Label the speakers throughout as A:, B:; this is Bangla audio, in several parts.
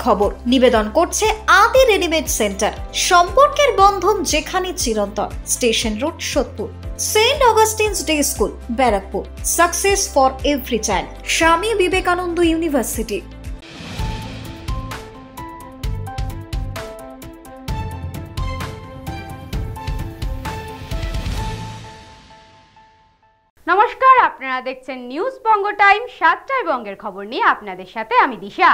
A: খবর নিবেদন করছে আদি রেডিমেড সেন্টার। সম্পর্কের বন্ধন যেখানে চিরন্তন। Station road, Sodepur. Saint Augustine's day school, Barrackpore. Success for every child, Swami Vivekananda university.
B: নমস্কার, আপনারা দেখছেন নিউজ বঙ্গ টাইম। 7টায় বঙ্গের খবর নিয়ে আপনাদের সাথে আমি দিশা।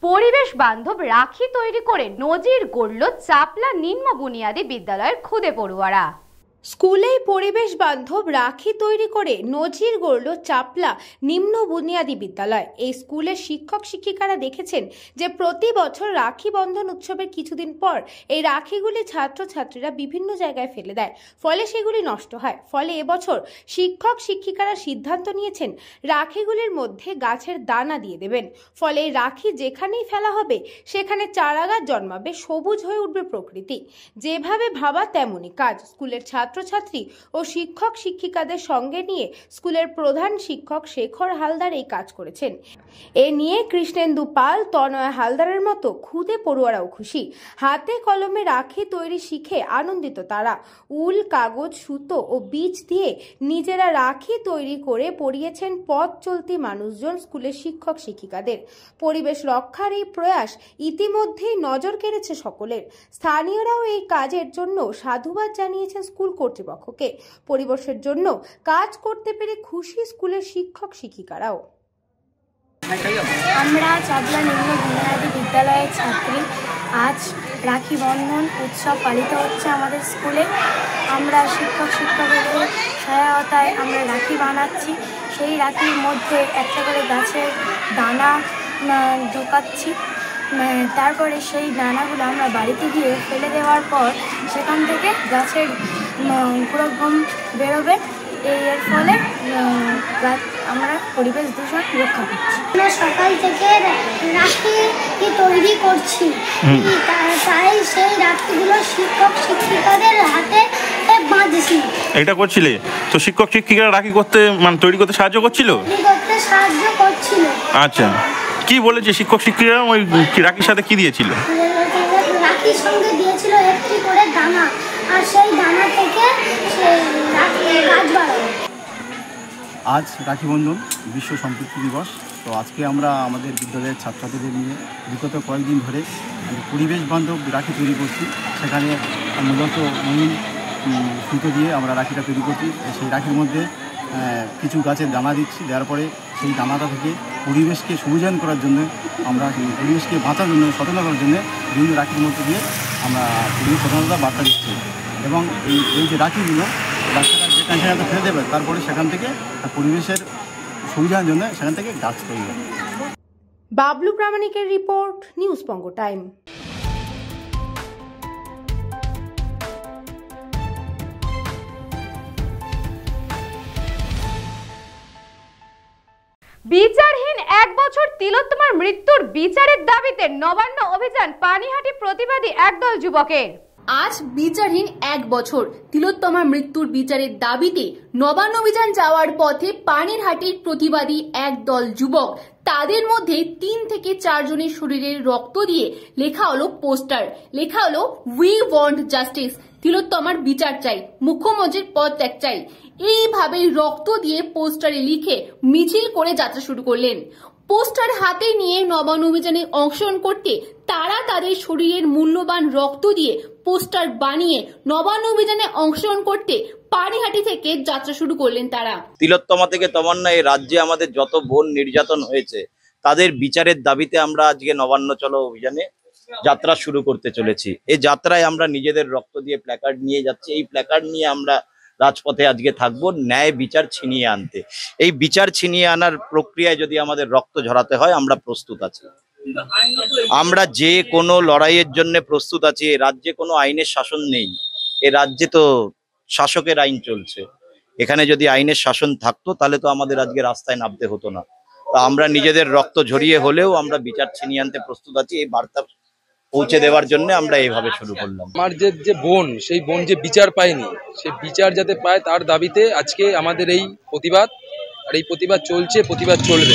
B: পরিবেশ বান্ধব রাখি তৈরি করে নজির গড়ল চাপলা নিম্ন বুনিয়াদী বিদ্যালয়ের খুদে পড়ুয়ারা।
C: স্কুলেই পরিবেশ বান্ধব রাখি তৈরি করে নজির গড়ল চাপলা নিম্ন বুনিয়াদী বিদ্যালয়। এই স্কুলের শিক্ষক শিক্ষিকারা দেখেছেন যে প্রতি বছর রাখি বন্ধন উৎসবের কিছুদিন পর এই রাখিগুলি ছাত্রছাত্রীরা বিভিন্ন জায়গায় ফেলে দেয়, ফলে সেগুলি নষ্ট হয়। ফলে এবছর শিক্ষক শিক্ষিকারা সিদ্ধান্ত নিয়েছেন রাখিগুলির মধ্যে গাছের দানা দিয়ে দেবেন। ফলে এই রাখি যেখানেই ফেলা হবে সেখানে চারাগাছ জন্মাবে, সবুজ হয়ে উঠবে প্রকৃতি। যেভাবে ভাবা তেমনই কাজ। স্কুলের ছাত্রছাত্রী ও শিক্ষক শিক্ষিকাদের সঙ্গে নিয়ে স্কুলের প্রধান শিক্ষক শেখর হালদার এই কাজ করেছেন। এ নিয়ে কৃষ্ণেন্দু পাল, তনয় হালদারের মতো খুদে পড়ুয়ারাও খুশি। হাতে কলমে রাখি তৈরি শিখে আনন্দিত তারা। উল, কাগজ, সুতো ও বীজ দিয়ে নিজেরা রাখি তৈরি করে পড়িয়েছেন পথ চলতি মানুষজন স্কুলের শিক্ষক শিক্ষিকাদের। পরিবেশ রক্ষার এই প্রয়াস ইতিমধ্যেই নজর কেড়েছে সকলের। স্থানীয়রাও এই কাজের জন্য সাধুবাদ জানিয়েছেন স্কুল কর্তৃপক্ষকে। পরিবেশের জন্য কাজ করতে পেরে খুশি স্কুলের শিক্ষক শিক্ষিকারাও।
D: আমরা চাপলা নিম্ন বুনিয়াদী বিদ্যালয়ের ছাত্রী। আজ রাখি বন্ধন উৎসব পালিত হচ্ছে আমাদের স্কুলে। আমরা শিক্ষক শিক্ষকদের সহায়তায় আমরা রাখি বানাচ্ছি। সেই রাখির মধ্যে একটা করে গাছের দানা ঢোকাচ্ছি। তারপরে সেই দানাগুলো আমরা বাড়িতে গিয়ে ফেলে দেওয়ার পর সেখান থেকে গাছের অঙ্কুরোদ্গম বেরোবে। এর ফলে আমরা পরিবেশ দূষণ রক্ষা করছি।
E: আমরা সকাল থেকে রাখি তৈরি করছি, তাই সেই রাখিগুলো শিক্ষক শিক্ষিকাদের হাতে বাঁধছি।
F: এটা করছিলে তো? শিক্ষক শিক্ষিকারা রাখি করতে তৈরি করতে সাহায্য করছিল? আচ্ছা, কি বলেছে শিক্ষক শিক্ষিকারা? ওই রাখির সাথে কি দিয়েছিল?
E: রাখির সঙ্গে দিয়েছিল একটি করে দানা, আর সেই দানা থেকে গাছ বাড়াবে।
G: আজ রাখি বন্ধন বিশ্ব সম্প্রীতি দিবস। তো আজকে আমরা আমাদের বিদ্যালয়ের ছাত্রছাত্রীদের নিয়ে বিগত কয়েকদিন ধরে পরিবেশ বান্ধব রাখি তৈরি করছি। সেখানে মূলত সুতো দিয়ে আমরা রাখিটা তৈরি করছি। সেই রাখির মধ্যে কিছু গাছের দানা দিচ্ছি। দেওয়ার পরে সেই দানাটা থেকে পরিবেশকে সবুজায়ন করার জন্য, আমরা পরিবেশকে বাঁচার জন্য, সচেতন করার জন্য বিভিন্ন রাখির মধ্যে দিয়ে আমরা পরিবেশ সচেতনতা বার্তা দিচ্ছি। এবং এই যে রাখিগুলো বাচ্চারা যে কন্টেনারে ফেলে দেবে, তারপরে সেখান থেকে পরিবেশের সবুজায়নের জন্য সেখান থেকে গাছ তৈরি হবে।
C: বাবলু প্রামাণিকের রিপোর্ট, নিউজ বঙ্গ টাইম।
B: বিচারহীন 1 বছর তিলোত্তমার মৃত্যুর বিচারের দাবিতে নবান্ন অভিযান পানিহাটি প্রতিবাদী একদল যুবকের।
H: আজ বিচারহীন 1 বছর তিলোত্তমার মৃত্যুর বিচারের দাবিতে নবান্ন অভিযান যাওয়ার পথে পানিরহাটির প্রতিবাদী একদল যুবক, তাদের মধ্যে 3 থেকে 4 জনের শরীরের রক্ত দিয়ে লেখা হলো পোস্টার। লেখা হলো উই ওয়ান্ট জাস্টিস, তিলোত্তমার বিচার চাই, মুখ্যমন্ত্রীর পদত্যাগ চাই। এইভাবে রক্ত দিয়ে পোস্টারে লিখে মিছিল করে যাত্রা শুরু করলেন। পোস্টার হাতে নিয়ে নবান্ন অভিযানে অংশগ্রহণ করতে তারা তাদের শরীরের মূল্যবান রক্ত দিয়ে পোস্টার বানিয়ে নবান্ন অভিযানে অংশগ্রহণ করতে পানিহাটি থেকে যাত্রা শুরু করলেন তারা।
I: তিলোত্তমা থেকে তমন্না, এই রাজ্যে আমাদের যত বোন নির্যাতন হয়েছে তাদের বিচারের দাবিতে আমরা আজকে নবান্ন চলো অভিযানে যাত্রা শুরু করতে চলেছি। এই যাত্রায় আমরা নিজেদের রক্ত দিয়ে প্ল্যাকার্ড নিয়ে যাচ্ছি। এই প্ল্যাকার্ড নিয়ে আমরা রাজপথে আজকে থাকবো ন্যায় বিচার ছিনিয়ে আনতে। এই বিচার ছিনিয়ে আনার প্রক্রিয়ায় যদি আমাদের রক্ত ঝরাতে হয়, আমরা প্রস্তুত আছি। আমরা যে কোনো লড়াইয়ের জন্য প্রস্তুত আছি। এ রাজ্যে কোনো আইনের শাসন নেই, এ রাজ্যে তো শাসকের আইন চলছে। এখানে যদি আইনের শাসন থাকতো তাহলে তো আমাদের আজকে রাস্তায় নামতে হতো না। আমরা নিজেদের রক্ত ঝরিয়ে হলেও আমরা বিচার ছিনিয়ে আনতে প্রস্তুত আছি। এই বার্তা পৌঁছে দেওয়ার জন্য আমরা এইভাবে শুরু করলাম।
J: আমার যে বোন, সেই বোন যে বিচার পায়নি, সেই বিচার যাতে পায় তার দাবিতে আজকে আমাদের এই প্রতিবাদ। আর এই প্রতিবাদ চলছে, প্রতিবাদ চলবে।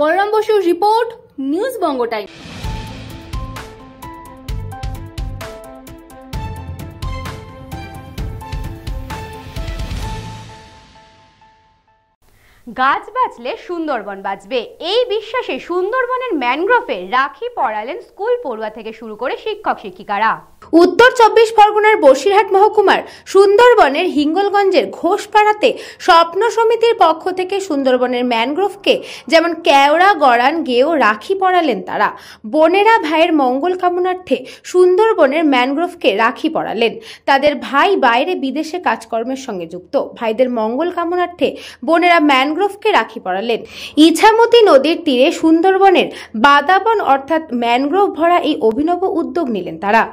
H: বলরাম বসুর রিপোর্ট, নিউজ বঙ্গ টাইম।
B: গাছ বাঁচলে সুন্দরবন বাঁচবে, এই বিশ্বাসে সুন্দরবনের ম্যানগ্রোভে রাখি পরালেন স্কুল পড়ুয়া থেকে শুরু করে শিক্ষক শিক্ষিকারা।
C: উত্তর 24 পরগনার বসিরহাট মহকুমার সুন্দরবনের হিঙ্গলগঞ্জের ঘোষপাড়াতে স্বপ্ন সমিতির পক্ষ থেকে সুন্দরবনের ম্যানগ্রোভকে যেমন কেওড়া, গড়ান, গেও রাখি পরালেন তারা। বোনেরা ভাইয়ের মঙ্গল কামনার্থে সুন্দরবনের ম্যানগ্রোভকে রাখি পরালেন। তাদের ভাই বাইরে বিদেশে কাজকর্মের সঙ্গে যুক্ত, ভাইদের মঙ্গল কামনার্থে বোনেরা ম্যানগ্রোভকে রাখি পরালেন। ইছামতি নদীর তীরে সুন্দরবনের বাদাবন অর্থাৎ ম্যানগ্রোভ ভরা এই অভিনব উদ্যোগ নিলেন তারা।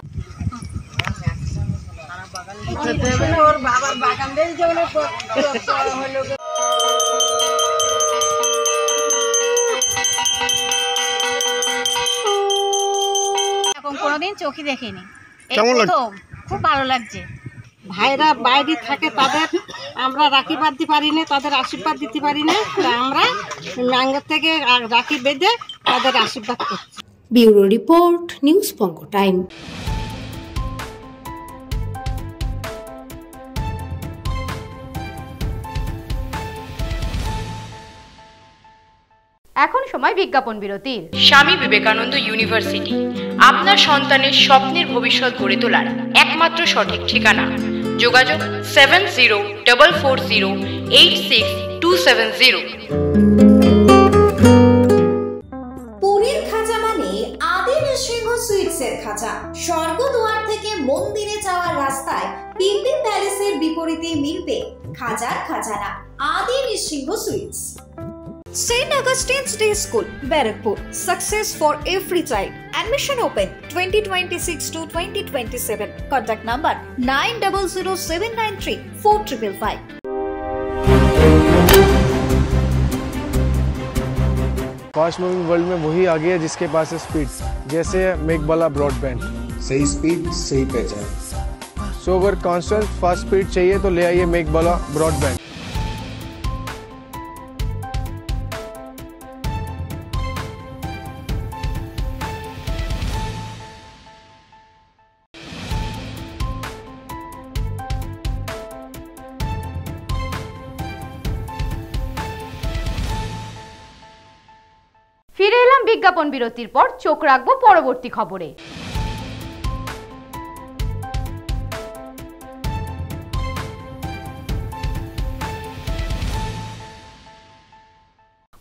K: কোনোদিন চোখে দেখিনি, খুব ভালো লাগছে। ভাইরা বাইরে থাকে, তাদের আমরা রাখি বাঁধতে পারি না, তাদের আশীর্বাদ দিতে পারি না, আমরা ম্যাঙ্গো থেকে রাখি বেঁধে তাদের আশীর্বাদ করছি।
C: ব্যুরো রিপোর্ট, নিউজ বঙ্গ টাইম।
B: এখন সময় বিজ্ঞাপন বিরতির।
L: স্বামী বিবেকানন্দ ইউনিভার্সিটি আপনার সন্তানের স্বপ্নের ভবিষ্যৎ গড়ে তোলার একমাত্র সঠিক ঠিকানা। যোগাযোগ 7044086270।
A: পুরীর খাঁচা মানে আদি নৃসিংহ সুইটসের খাঁচা। স্বর্গদুয়ার থেকে মন্দিরে যাওয়ার রাস্তায় পিপি প্যালেসের বিপরীতে মিলবে খাজার খাজানা, Adi Nrisingha sweets. St. Augustine's Day School, Barakpur. Success for every child. Admission open 2026 to 2027. Contact number 9007934555.
M: Fast moving world में वही आगे है जिसके पास है स्पीड, जैसे मेघबाला ब्रॉडबैंड।
N: सही स्पीड, सही पहचान।
M: सो अगर कांस्टेंट फास्ट स्पीड चाहिए तो ले आइए मेघबाला ब्रॉडबैंड।
B: ফিরে এলাম বিজ্ঞাপন বিরতির পর। চোখ রাখবো পরবর্তী খবরে।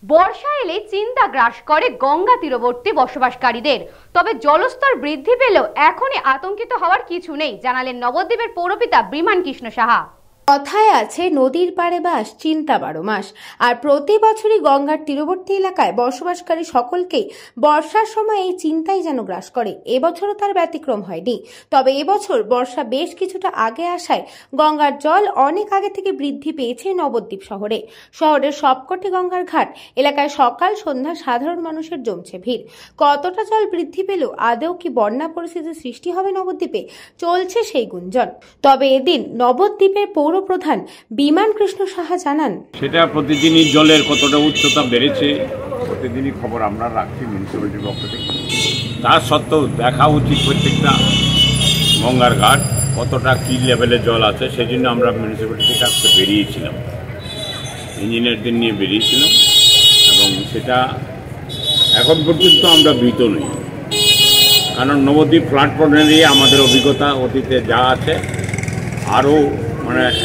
B: বর্ষা এলে চিন্তা গ্রাস করে গঙ্গা তীরবর্তী বসবাসকারীদের। তবে জলস্তর বৃদ্ধি পেলেও এখনই আতঙ্কিত হওয়ার কিছু নেই, জানালেন নবদ্বীপের পৌরপিতা বিমান কৃষ্ণ সাহা।
C: কথায় আছে নদীর পাড়ে বাস, চিন্তা 12 মাস। আর প্রতি বছরই গঙ্গার তীরবর্তী এলাকায় বসবাসকারী সকলকেই বর্ষার সময় এই চিন্তাই যেন গ্রাস করে। এবছরও তার ব্যতিক্রম হয়নি। তবে এবছর বর্ষা বেশ কিছুটা আগে আসায় গঙ্গার জল অনেক আগে থেকে বৃদ্ধি পেয়েছে নবদ্বীপ শহরে। শহরের সবকটি গঙ্গার ঘাট এলাকায় সকাল সন্ধ্যা সাধারণ মানুষের জমছে ভিড়। কতটা জল বৃদ্ধি পেল, আদৌ কি বন্যা পরিস্থিতির সৃষ্টি হবে নবদ্বীপে, চলছে সেই গুঞ্জন। তবে এদিন নবদ্বীপের প্রধান বিমান কৃষ্ণ সাহা জানান,
O: সেটা প্রতিদিনই জলের কতটা উচ্চতা বেড়েছে প্রতিদিনই খবর আমরা রাখছি মিউনিসিপ্যালিটির পক্ষ থেকে। তার সত্ত্বেও দেখা উচিত প্রত্যেকটা গঙ্গার ঘাট কতটা কী লেভেলে জল আছে, সেই জন্য আমরা মিউনিসিপ্যালিটি থেকে আজকে বেরিয়েছিলাম, ইঞ্জিনিয়ারদের নিয়ে বেরিয়েছিলাম। এবং সেটা এখন পর্যন্ত আমরা ভীত নই, কারণ নবদ্বীপ ফ্লাড প্রোন এরিয়া আমাদের অভিজ্ঞতা অতীতে যা আছে আরও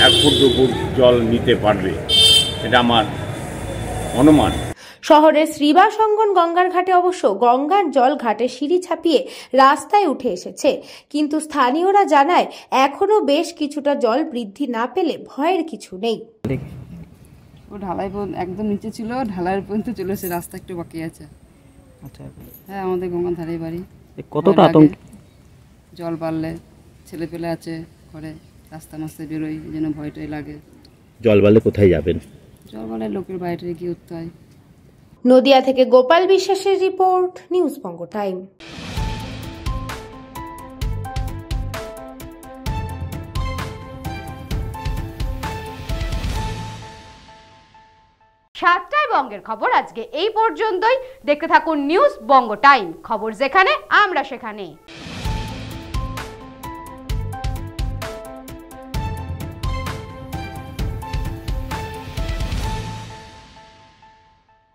O: 1 ফুট 2 ফুট জল নিতে পারবে, এটা আমার অনুমান।
C: শহরের শ্রীবাস অঙ্গন গঙ্গার ঘাটে অবশ্য গঙ্গার জল ঘাটে সিঁড়ি ছাপিয়ে রাস্তায় উঠে এসেছে, কিন্তু স্থানীয়রা জানায় এখনো বেশ কিছুটা জল বৃদ্ধি না পেলে ভয়ের কিছু নেই।
P: ও ঢালাই একদম নিচে ছিল, ঢালাইয়ের পর্যন্ত চলে এসে, রাস্তা একটু বাকি আছে। আচ্ছা, হ্যাঁ আমাদের গঙ্গার ধারে বাড়ি।
Q: কতটা আতঙ্ক?
P: জল বাড়লে ছেলে পেলে আছে ঘরে, রাস্তা মাস্তে বেরোই, এই জন্য ভয়টাই লাগে।
Q: জল বাড়লে কোথায় যাবেন?
P: জল বাড়লে লোকের বাইরে গিয়ে উঠতে হয়।
C: নদিয়া থেকে গোপাল বিশ্বাসের রিপোর্ট, নিউজ বঙ্গ টাইম।
B: 7টায় বঙ্গের খবর আজকে এই পর্যন্তই। দেখতে থাকুন নিউজ বঙ্গ টাইম, খবর যেখানে আমরা সেখানে।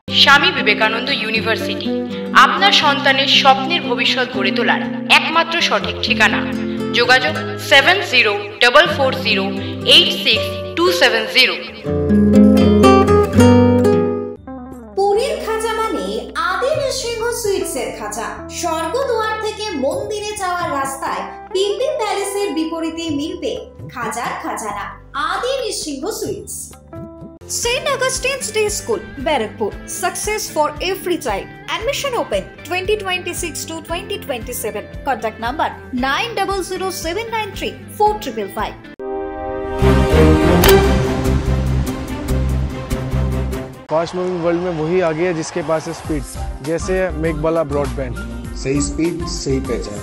L: স্বামী বিবেকানন্দ ইউনিভার্সিটি আপনার সন্তানের স্বপ্নের ভবিষ্যৎ গড়ে তোলার একমাত্র সঠিক ঠিকানা। যোগাযোগ 7044086270।
A: পুরীর খাঁচা মানে আদি নৃসিংহ সুইটসের খাঁচা। স্বর্গদুয়ার থেকে মন্দিরে যাওয়ার রাস্তায় পিপি প্যালেসের বিপরীতে মিলবে খাজার খাজানা Adi Nrisingha sweets. St. Augustine's Day School, Barakpur. Success for every child. Admission open 2026 to 2027. Contact number 9007934555.
M: Fast moving world में वही आगे है जिसके पास है स्पीड, जैसे मेघबाला ब्रॉडबैंड।
N: सही स्पीड सही पहचान।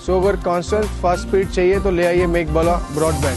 M: सो अगर कांस्टेंट फास्ट स्पीड चाहिए तो ले आइए मेघबाला ब्रॉडबैंड।